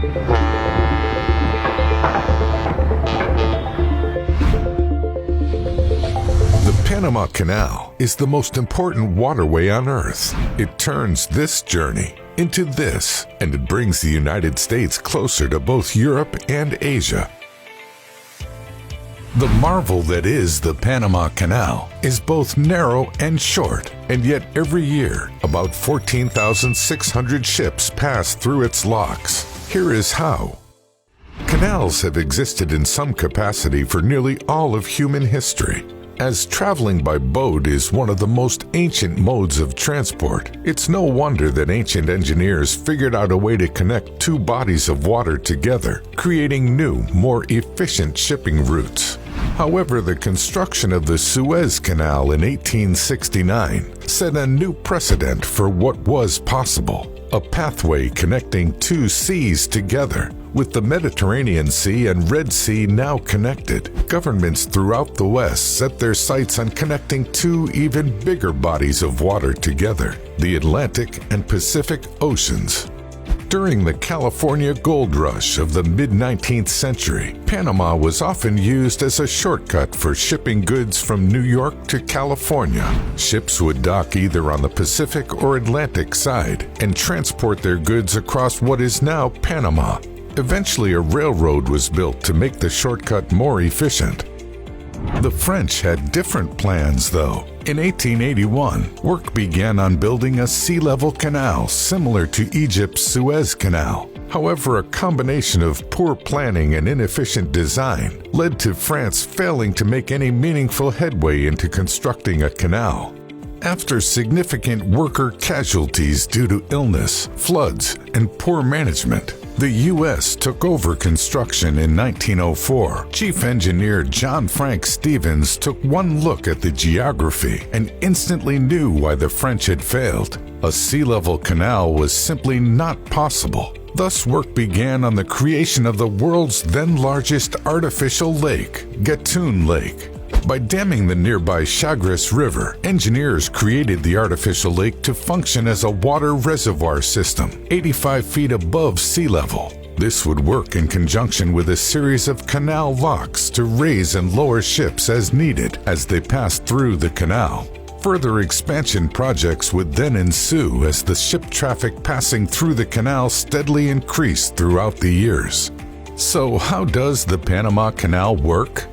The Panama Canal is the most important waterway on Earth. It turns this journey into this, and it brings the United States closer to both Europe and Asia. The marvel that is the Panama Canal is both narrow and short, and yet every year, about 14,600 ships pass through its locks. Here is how. Canals have existed in some capacity for nearly all of human history. As traveling by boat is one of the most ancient modes of transport, it's no wonder that ancient engineers figured out a way to connect two bodies of water together, creating new, more efficient shipping routes. However, the construction of the Suez Canal in 1869 set a new precedent for what was possible, a pathway connecting two seas together. With the Mediterranean Sea and Red Sea now connected, governments throughout the West set their sights on connecting two even bigger bodies of water together, the Atlantic and Pacific Oceans. During the California gold rush of the mid-19th century, Panama was often used as a shortcut for shipping goods from New York to California. Ships would dock either on the Pacific or Atlantic side and transport their goods across what is now Panama. Eventually, a railroad was built to make the shortcut more efficient. The French had different plans, though. In 1881, work began on building a sea-level canal similar to Egypt's Suez Canal. However, a combination of poor planning and inefficient design led to France failing to make any meaningful headway into constructing a canal. After significant worker casualties due to illness, floods, and poor management, the U.S. took over construction in 1904. Chief Engineer John Frank Stevens took one look at the geography and instantly knew why the French had failed. A sea-level canal was simply not possible. Thus, work began on the creation of the world's then largest artificial lake, Gatun Lake. By damming the nearby Chagres River, engineers created the artificial lake to function as a water reservoir system, 85 feet above sea level. This would work in conjunction with a series of canal locks to raise and lower ships as needed as they passed through the canal. Further expansion projects would then ensue as the ship traffic passing through the canal steadily increased throughout the years. So how does the Panama Canal work?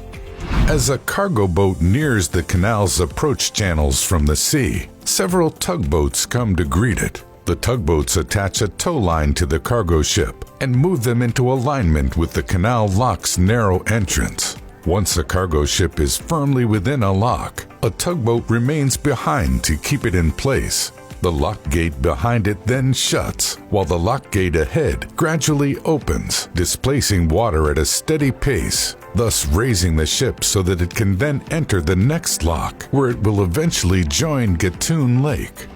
As a cargo boat nears the canal's approach channels from the sea, several tugboats come to greet it. The tugboats attach a tow line to the cargo ship and move them into alignment with the canal lock's narrow entrance. Once a cargo ship is firmly within a lock, a tugboat remains behind to keep it in place. The lock gate behind it then shuts, while the lock gate ahead gradually opens, displacing water at a steady pace, thus raising the ship so that it can then enter the next lock, where it will eventually join Gatun Lake.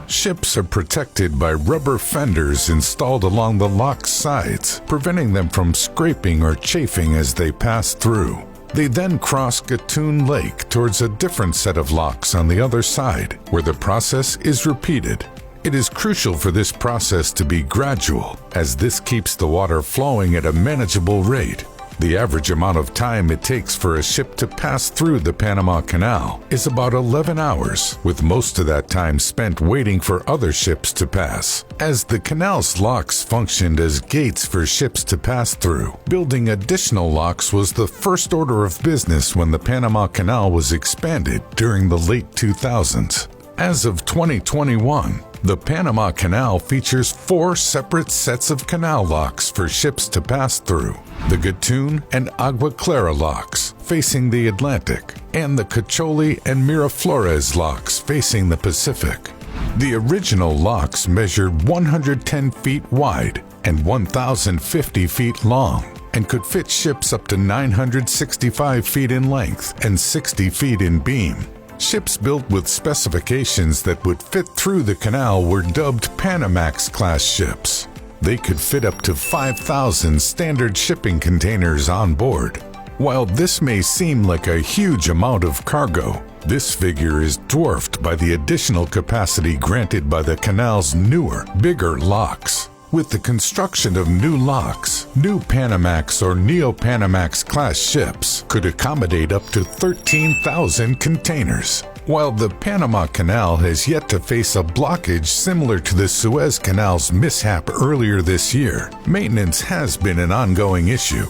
Ships are protected by rubber fenders installed along the lock's sides, preventing them from scraping or chafing as they pass through. They then cross Gatun Lake towards a different set of locks on the other side, where the process is repeated. It is crucial for this process to be gradual, as this keeps the water flowing at a manageable rate. The average amount of time it takes for a ship to pass through the Panama Canal is about 11 hours, with most of that time spent waiting for other ships to pass. As the canal's locks functioned as gates for ships to pass through, building additional locks was the first order of business when the Panama Canal was expanded during the late 2000s. As of 2021, the Panama Canal features 4 separate sets of canal locks for ships to pass through: the Gatun and Agua Clara locks, facing the Atlantic, and the Cacholi and Miraflores locks facing the Pacific. The original locks measured 110 feet wide and 1,050 feet long, and could fit ships up to 965 feet in length and 60 feet in beam. Ships built with specifications that would fit through the canal were dubbed Panamax-class ships. They could fit up to 5,000 standard shipping containers on board. While this may seem like a huge amount of cargo, this figure is dwarfed by the additional capacity granted by the canal's newer, bigger locks. With the construction of new locks, new Panamax or Neo-Panamax class ships could accommodate up to 13,000 containers. While the Panama Canal has yet to face a blockage similar to the Suez Canal's mishap earlier this year, maintenance has been an ongoing issue.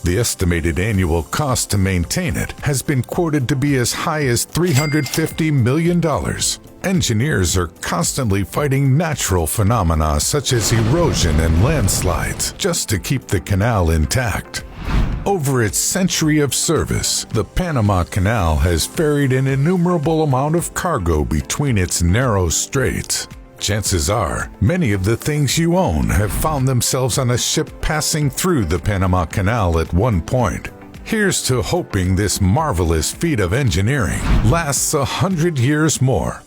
The estimated annual cost to maintain it has been quoted to be as high as $350 million. Engineers are constantly fighting natural phenomena such as erosion and landslides just to keep the canal intact. Over its century of service, the Panama Canal has ferried an innumerable amount of cargo between its narrow straits. Chances are, many of the things you own have found themselves on a ship passing through the Panama Canal at one point. Here's to hoping this marvelous feat of engineering lasts 100 years more.